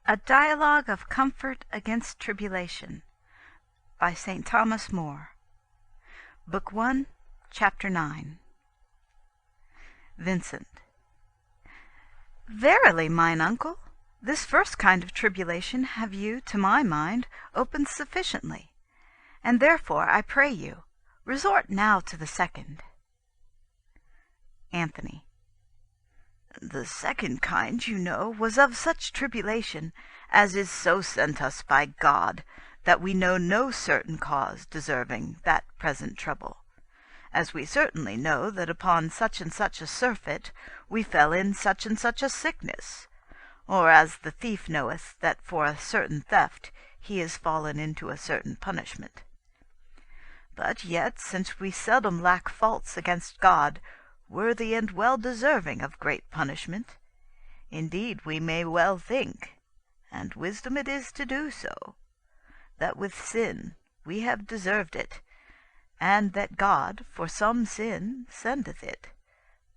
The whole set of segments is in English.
A Dialogue of Comfort Against Tribulation by St. Thomas More. Book 1, Chapter 9. Vincent. Verily, mine uncle, this first kind of tribulation have you, to my mind, opened sufficiently, and therefore I pray you, resort now to the second. Anthony. The second kind, you know, was of such tribulation as is so sent us by God, that we know no certain cause deserving that present trouble, as we certainly know that upon such and such a surfeit we fell in such and such a sickness, or as the thief knoweth that for a certain theft he is fallen into a certain punishment. But yet, since we seldom lack faults against God, worthy and well deserving of great punishment, indeed we may well think, and wisdom it is to do so, that with sin we have deserved it, and that God for some sin sendeth it,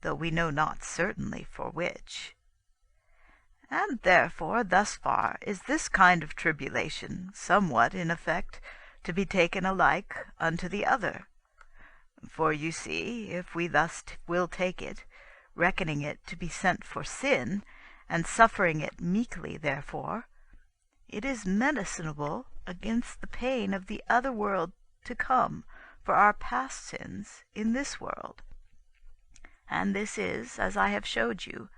though we know not certainly for which. And therefore thus far is this kind of tribulation somewhat in effect to be taken alike unto the other. For you see, if we thus will take it, reckoning it to be sent for sin, and suffering it meekly therefore, it is medicinable against the pain of the other world to come for our past sins in this world. And this is, as I have showed you,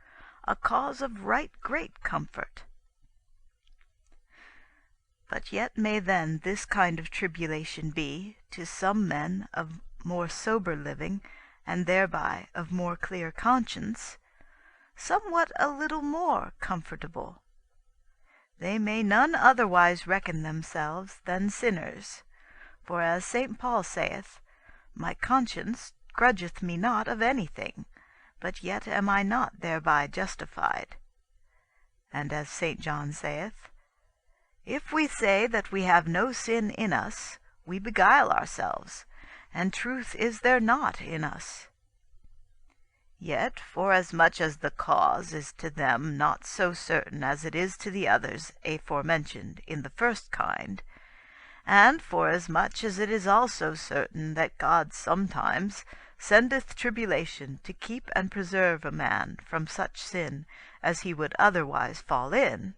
a cause of right great comfort. But yet may then this kind of tribulation be, to some men of more sober living, and thereby of more clear conscience, somewhat a little more comfortable. They may none otherwise reckon themselves than sinners, for as St. Paul saith, My conscience grudgeth me not of anything, but yet am I not thereby justified. And as St. John saith, If we say that we have no sin in us, we beguile ourselves, and truth is there not in us. Yet, forasmuch as the cause is to them not so certain as it is to the others aforementioned in the first kind, and forasmuch as it is also certain that God sometimes sendeth tribulation to keep and preserve a man from such sin as he would otherwise fall in,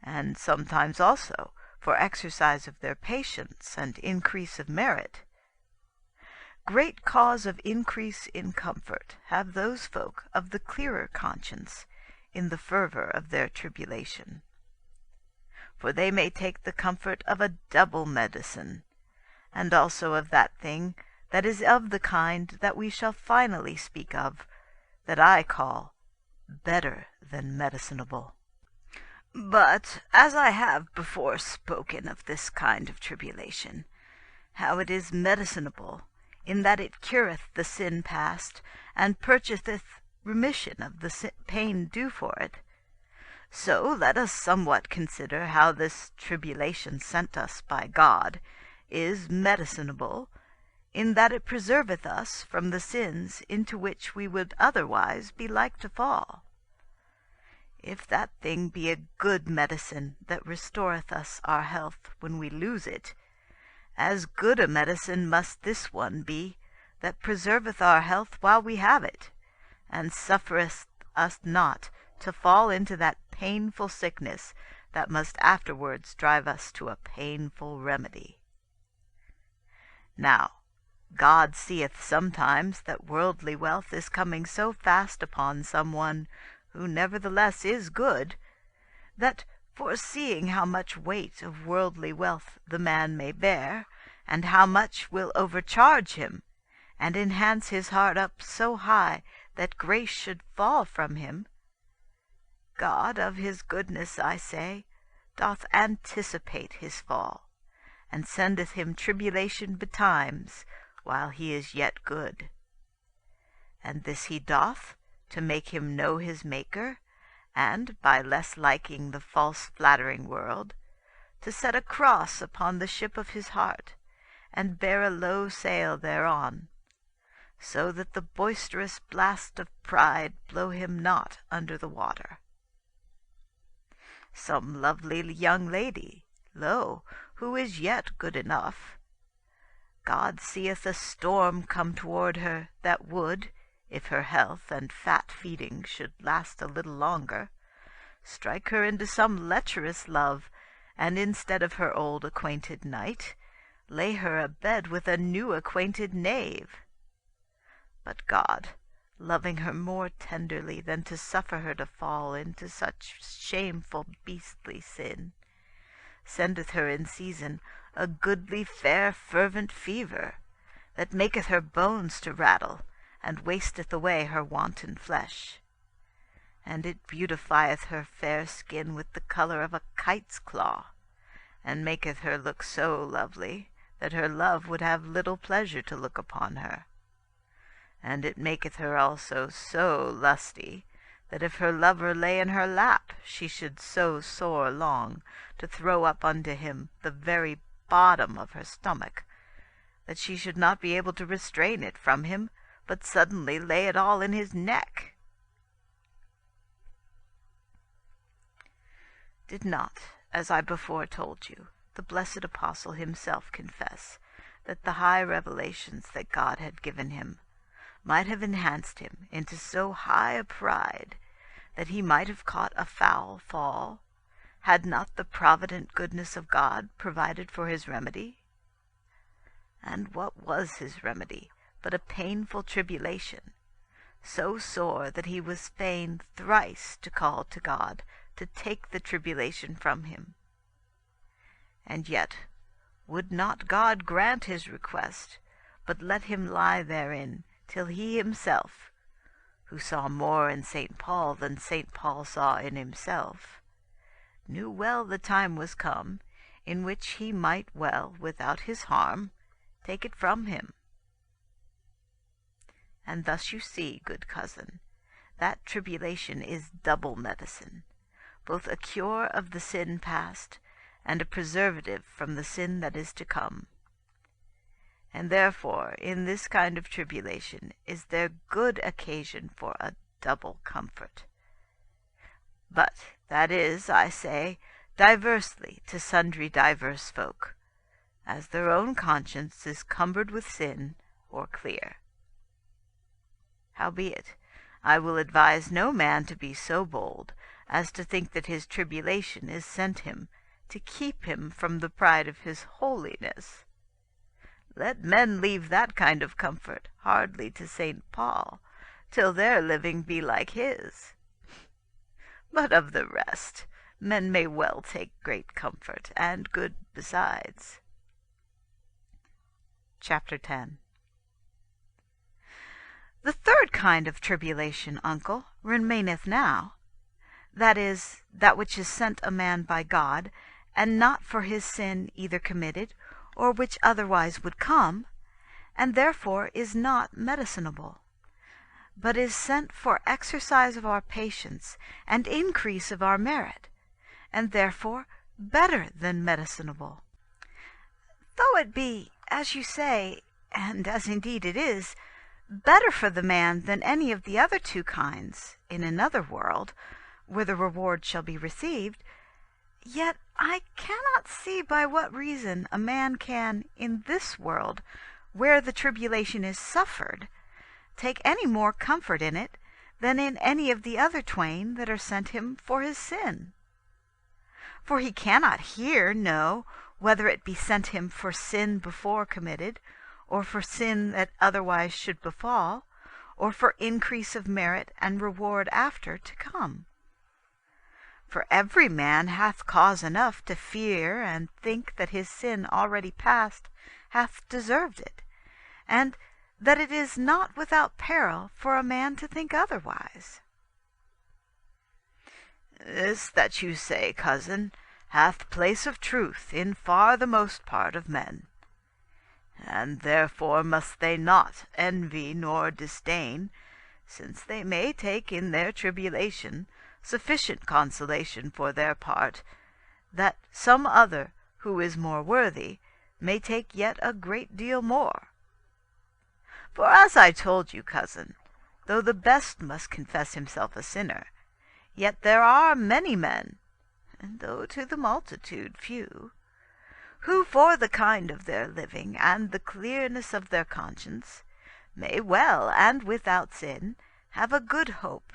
and sometimes also for exercise of their patience and increase of merit, great cause of increase in comfort have those folk of the clearer conscience in the fervour of their tribulation. For they may take the comfort of a double medicine, and also of that thing that is of the kind that we shall finally speak of, that I call better than medicinable. But as I have before spoken of this kind of tribulation, how it is medicinable, in that it cureth the sin past, and purchaseth remission of the pain due for it, so let us somewhat consider how this tribulation sent us by God is medicinable, in that it preserveth us from the sins into which we would otherwise be like to fall. If that thing be a good medicine that restoreth us our health when we lose it, as good a medicine must this one be that preserveth our health while we have it, and suffereth us not to fall into that painful sickness that must afterwards drive us to a painful remedy. Now, God seeth sometimes that worldly wealth is coming so fast upon some one who nevertheless is good, that, foreseeing how much weight of worldly wealth the man may bear, and how much will overcharge him, and enhance his heart up so high that grace should fall from him, God of his goodness, I say, doth anticipate his fall, and sendeth him tribulation betimes, while he is yet good. And this he doth, to make him know his Maker, and, by less liking the false flattering world, to set a cross upon the ship of his heart, and bear a low sail thereon, so that the boisterous blast of pride blow him not under the water. some lovely young lady, lo, who is yet good enough. God seeth a storm come toward her that would, if her health and fat feeding should last a little longer, strike her into some lecherous love, and instead of her old acquainted knight, lay her abed with a new acquainted knave. But God, loving her more tenderly than to suffer her to fall into such shameful beastly sin, sendeth her in season a goodly fair fervent fever, that maketh her bones to rattle, and wasteth away her wanton flesh. And it beautifieth her fair skin with the colour of a kite's claw, and maketh her look so lovely, that her love would have little pleasure to look upon her. And it maketh her also so lusty, that if her lover lay in her lap, she should so sore long to throw up unto him the very bottom of her stomach, that she should not be able to restrain it from him, but suddenly lay it all in his neck. Did not, as I before told you, the blessed apostle himself confess that the high revelations that God had given him might have enhanced him into so high a pride that he might have caught a foul fall, had not the provident goodness of God provided for his remedy? And what was his remedy but a painful tribulation, so sore that he was fain thrice to call to God to take the tribulation from him? And yet would not God grant his request, but let him lie therein till he himself, who saw more in St. Paul than St. Paul saw in himself, knew well the time was come in which he might well, without his harm, take it from him. And thus you see, good cousin, that tribulation is double medicine, both a cure of the sin past, and a preservative from the sin that is to come. And therefore in this kind of tribulation is there good occasion for a double comfort. But that is, I say, diversely to sundry diverse folk, as their own conscience is cumbered with sin or clear. Howbeit, I will advise no man to be so bold as to think that his tribulation is sent him to keep him from the pride of his holiness. Let men leave that kind of comfort hardly to St. Paul, till their living be like his. But of the rest, men may well take great comfort, and good besides. Chapter 10. The third kind of tribulation, uncle, remaineth now, that is, that which is sent a man by God, and not for his sin either committed, or which otherwise would come, and therefore is not medicinable, but is sent for exercise of our patience and increase of our merit, and therefore better than medicinable. Though it be, as you say, and as indeed it is, better for the man than any of the other two kinds in another world, where the reward shall be received, yet I cannot see by what reason a man can, in this world, where the tribulation is suffered, take any more comfort in it than in any of the other twain that are sent him for his sin. For he cannot here know whether it be sent him for sin before committed, or for sin that otherwise should befall, or for increase of merit and reward after to come. For every man hath cause enough to fear and think that his sin already past hath deserved it, and that it is not without peril for a man to think otherwise. This that you say, cousin, hath place of truth in far the most part of men, and therefore must they not envy nor disdain, since they may take in their tribulation sufficient consolation for their part, that some other, who is more worthy, may take yet a great deal more. For as I told you, cousin, though the best must confess himself a sinner, yet there are many men, though to the multitude few, who for the kind of their living, and the clearness of their conscience, may well, and without sin, have a good hope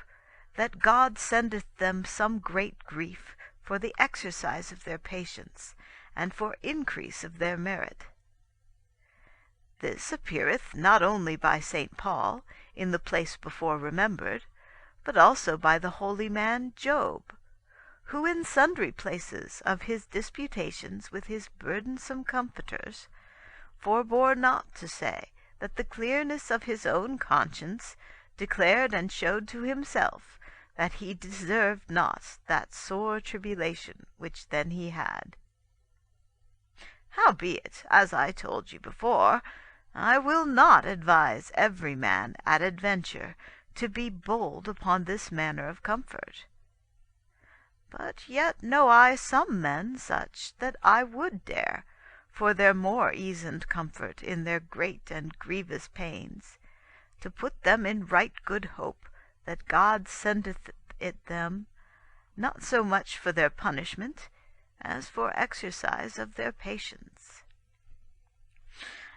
that God sendeth them some great grief for the exercise of their patience, and for increase of their merit. This appeareth not only by St. Paul, in the place before remembered, but also by the holy man Job, who in sundry places of his disputations with his burdensome comforters forbore not to say that the clearness of his own conscience declared and showed to himself that he deserved not that sore tribulation which then he had. Howbeit, as I told you before, I will not advise every man at adventure to be bold upon this manner of comfort. But yet know I some men such that I would dare, for their more ease and comfort in their great and grievous pains, to put them in right good hope that God sendeth it them, not so much for their punishment, as for exercise of their patience.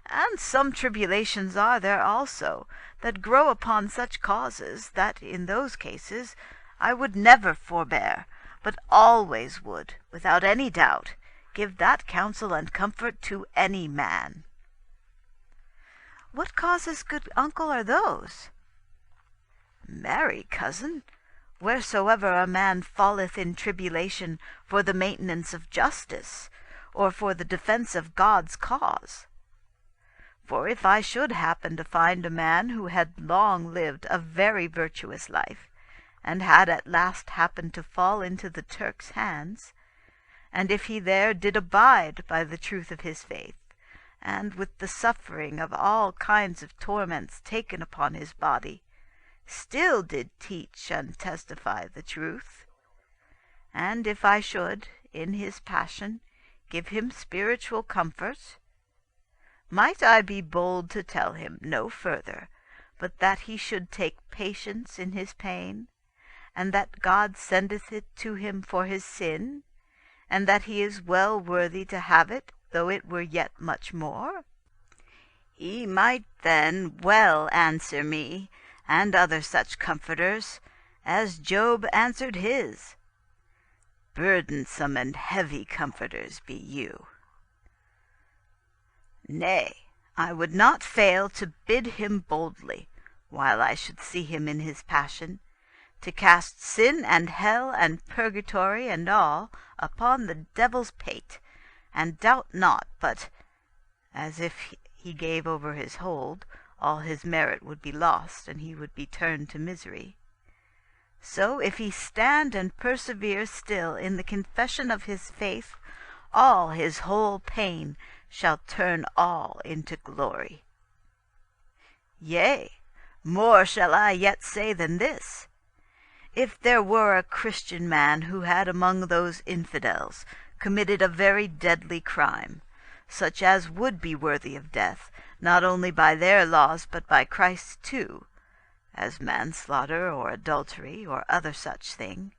And some tribulations are there also, that grow upon such causes, that in those cases I would never forbear, but always would, without any doubt, give that counsel and comfort to any man. What causes, good uncle, are those? Marry, cousin, wheresoever a man falleth in tribulation for the maintenance of justice, or for the defence of God's cause. For if I should happen to find a man who had long lived a very virtuous life, and had at last happened to fall into the Turk's hands, and if he there did abide by the truth of his faith, and with the suffering of all kinds of torments taken upon his body, still did teach and testify the truth, and if I should, in his passion, give him spiritual comfort, might I be bold to tell him no further, but that he should take patience in his pain, and that God sendeth it to him for his sin, and that he is well worthy to have it, though it were yet much more? He might then well answer me, and other such comforters, as Job answered his. Burdensome and heavy comforters be you. Nay, I would not fail to bid him boldly, while I should see him in his passion, to cast sin and hell and purgatory and all upon the devil's pate, and doubt not but, as if he gave over his hold, all his merit would be lost, and he would be turned to misery. So if he stand and persevere still in the confession of his faith, all his whole pain shall turn all into glory. Yea, more shall I yet say than this. If there were a Christian man who had among those infidels committed a very deadly crime, such as would be worthy of death, not only by their laws but by Christ's too, as manslaughter or adultery or other such thing,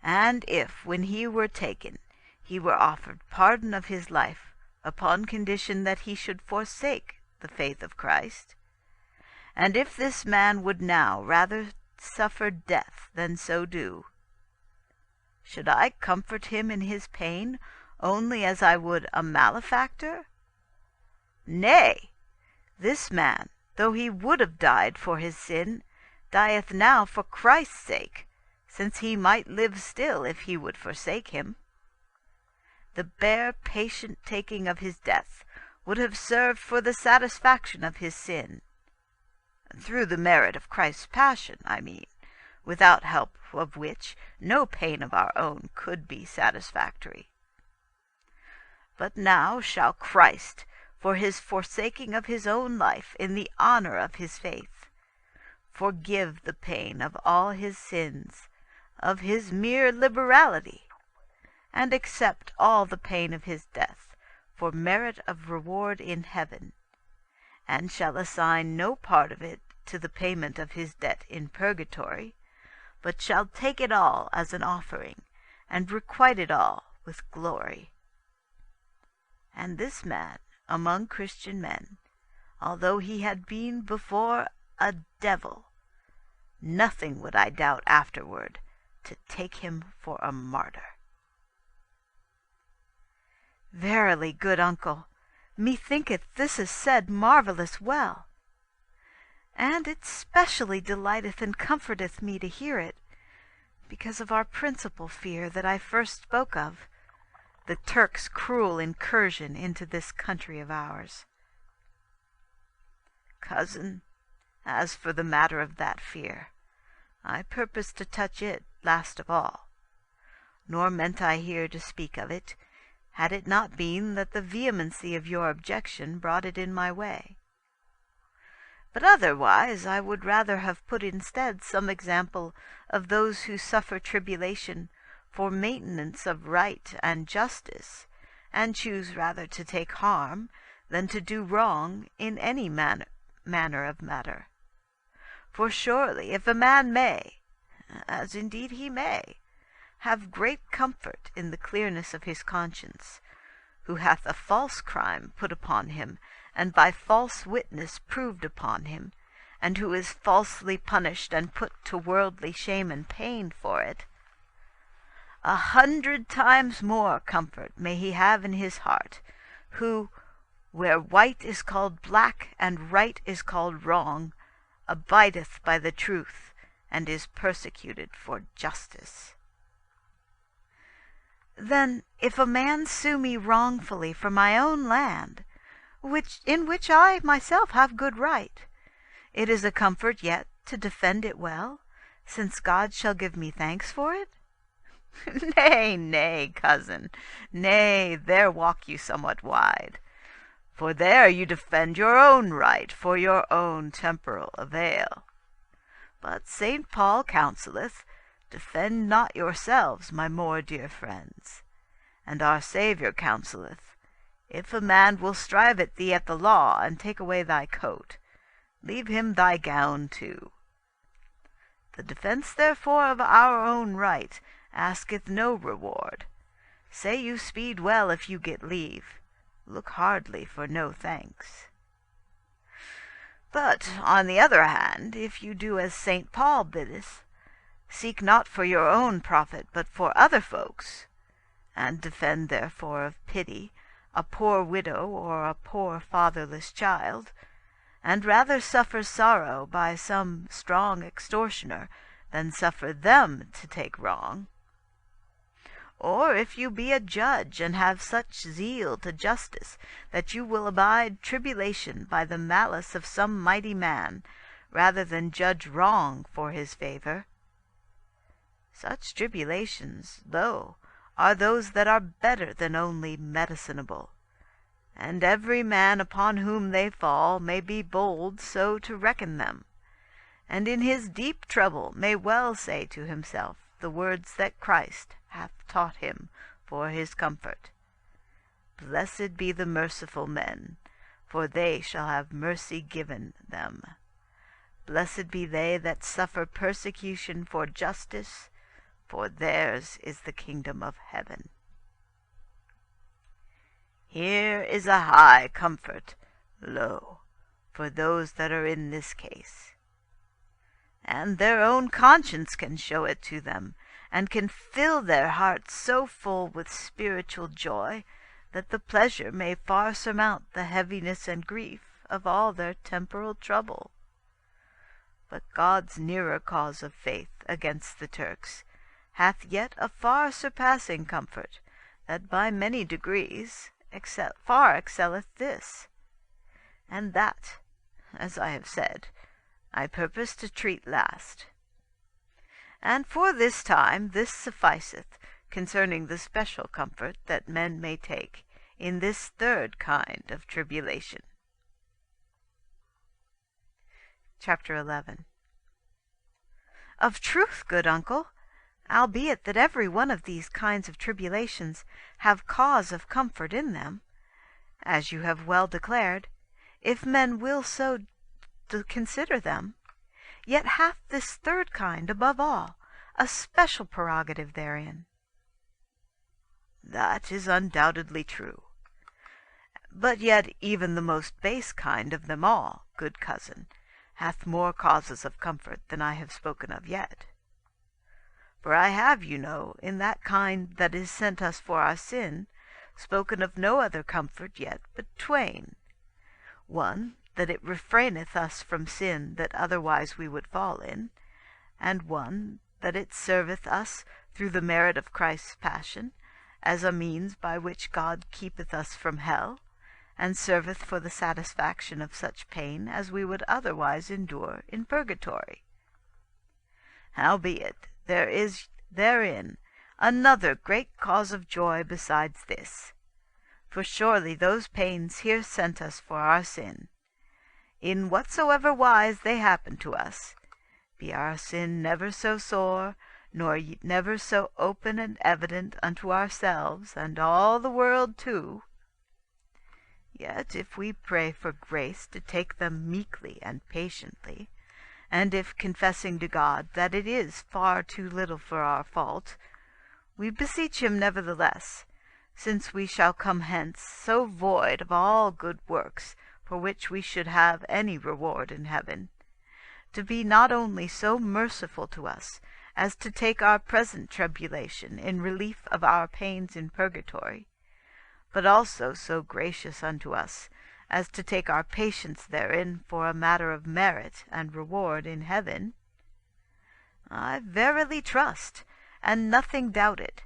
and if, when he were taken, he were offered pardon of his life, upon condition that he should forsake the faith of Christ, and if this man would now rather suffer death than so do, should I comfort him in his pain only as I would a malefactor? Nay, this man, though he would have died for his sin, dieth now for Christ's sake, since he might live still if he would forsake him. The bare patient taking of his death would have served for the satisfaction of his sin, through the merit of Christ's passion, I mean, without help of which no pain of our own could be satisfactory. But now shall Christ, for his forsaking of his own life in the honor of his faith, forgive the pain of all his sins, of his mere liberality, and accept all the pain of his death for merit of reward in heaven, and shall assign no part of it to the payment of his debt in purgatory, but shall take it all as an offering, and requite it all with glory. And this man among Christian men, although he had been before a devil, nothing would I doubt afterward to take him for a martyr. Verily, good uncle, methinketh this is said marvellous well, and it specially delighteth and comforteth me to hear it, because of our principal fear that I first spoke of, the Turks' cruel incursion into this country of ours. Cousin, as for the matter of that fear, I purpose to touch it last of all, nor meant I here to speak of it, had it not been that the vehemency of your objection brought it in my way. But otherwise I would rather have put instead some example of those who suffer tribulation for maintenance of right and justice, and choose rather to take harm than to do wrong in any manner of matter. For surely if a man may, as indeed he may, have great comfort in the clearness of his conscience, who hath a false crime put upon him, and by false witness proved upon him, and who is falsely punished and put to worldly shame and pain for it, 100 times more comfort may he have in his heart, who, where white is called black and right is called wrong, abideth by the truth, and is persecuted for justice. Then, if a man sue me wrongfully for my own land, in which I myself have good right, it is a comfort yet to defend it well, since God shall give me thanks for it? Nay, nay, cousin, nay, there walk you somewhat wide, for there you defend your own right for your own temporal avail. But St. Paul counselleth, defend not yourselves, my more dear friends. And our Saviour counselleth, if a man will strive at thee at the law, and take away thy coat, leave him thy gown too. The defence therefore of our own right asketh no reward. Say you speed well if you get leave, look hardly for no thanks. But, on the other hand, if you do as St. Paul biddeth, seek not for your own profit, but for other folks, and defend therefore of pity a poor widow or a poor fatherless child, and rather suffer sorrow by some strong extortioner than suffer them to take wrong. Or if you be a judge, and have such zeal to justice that you will abide tribulation by the malice of some mighty man, rather than judge wrong for his favour, such tribulations, lo, are those that are better than only medicinable, and every man upon whom they fall may be bold so to reckon them, and in his deep trouble may well say to himself the words that Christ hath taught him for his comfort. Blessed be the merciful men, for they shall have mercy given them. Blessed be they that suffer persecution for justice, for theirs is the kingdom of heaven. Here is a high comfort, lo, for those that are in this case. And their own conscience can show it to them, and can fill their hearts so full with spiritual joy, that the pleasure may far surmount the heaviness and grief of all their temporal trouble. But God's nearer cause of faith against the Turks hath yet a far surpassing comfort, that by many degrees far excelleth this, and that, as I have said, I purpose to treat last. And for this time this sufficeth concerning the special comfort that men may take in this third kind of tribulation. Chapter 11. Of truth, good uncle, albeit that every one of these kinds of tribulations have cause of comfort in them, as you have well declared, if men will so to consider them, yet hath this third kind above all a special prerogative therein. That is undoubtedly true. But yet even the most base kind of them all, good cousin, hath more causes of comfort than I have spoken of yet. For I have, you know, in that kind that is sent us for our sin, spoken of no other comfort yet but twain. One, that it refraineth us from sin that otherwise we would fall in, and one, that it serveth us through the merit of Christ's passion, as a means by which God keepeth us from hell, and serveth for the satisfaction of such pain as we would otherwise endure in purgatory. Howbeit, there is therein another great cause of joy besides this. For surely those pains here sent us for our sin, in whatsoever wise they happen to us, be our sin never so sore, nor never so open and evident unto ourselves and all the world too, yet if we pray for grace to take them meekly and patiently, and if confessing to God that it is far too little for our fault, we beseech him nevertheless, since we shall come hence so void of all good works for which we should have any reward in heaven, to be not only so merciful to us as to take our present tribulation in relief of our pains in purgatory, but also so gracious unto us as to take our patience therein for a matter of merit and reward in heaven, I verily trust, and nothing doubt it,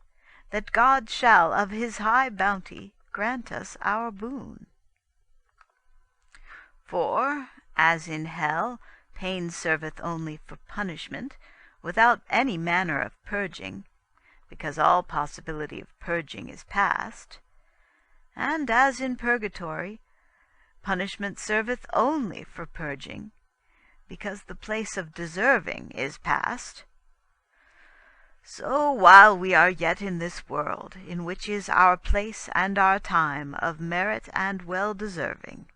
that God shall of his high bounty grant us our boon. For, as in hell pain serveth only for punishment, without any manner of purging, because all possibility of purging is past, and as in purgatory punishment serveth only for purging, because the place of deserving is past, so while we are yet in this world, in which is our place and our time of merit and well-deserving,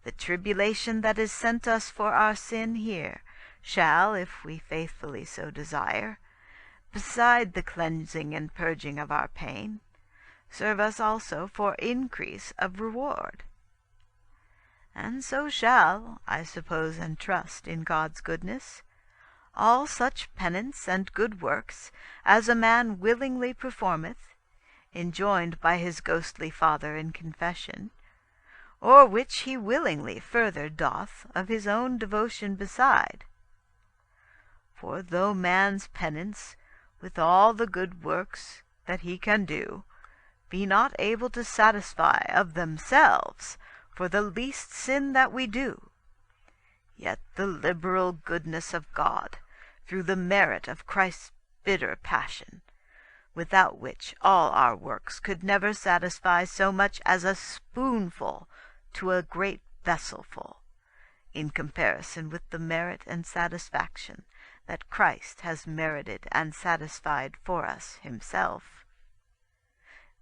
the tribulation that is sent us for our sin here shall, if we faithfully so desire, beside the cleansing and purging of our pain, serve us also for increase of reward. And so shall, I suppose and trust in God's goodness, all such penance and good works as a man willingly performeth, enjoined by his ghostly father in confession, or which he willingly further doth of his own devotion beside. For though man's penance, with all the good works that he can do, be not able to satisfy of themselves for the least sin that we do, yet the liberal goodness of God, through the merit of Christ's bitter passion, without which all our works could never satisfy so much as a spoonful to a great vesselful, in comparison with the merit and satisfaction that Christ has merited and satisfied for us himself.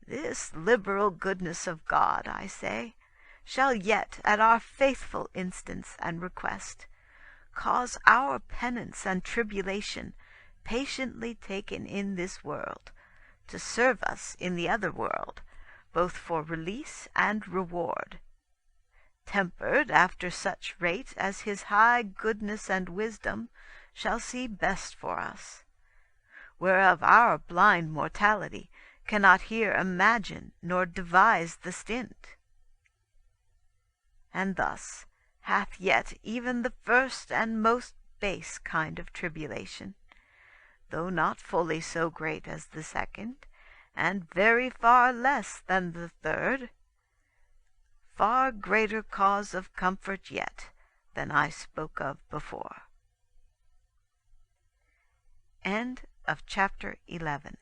This liberal goodness of God, I say, shall yet, at our faithful instance and request, cause our penance and tribulation, patiently taken in this world, to serve us in the other world, both for release and reward, tempered after such rate as his high goodness and wisdom shall see best for us, whereof our blind mortality cannot here imagine nor devise the stint. And thus hath yet even the first and most base kind of tribulation, though not fully so great as the second, and very far less than the third, far greater cause of comfort yet than I spoke of before. End of chapter 11.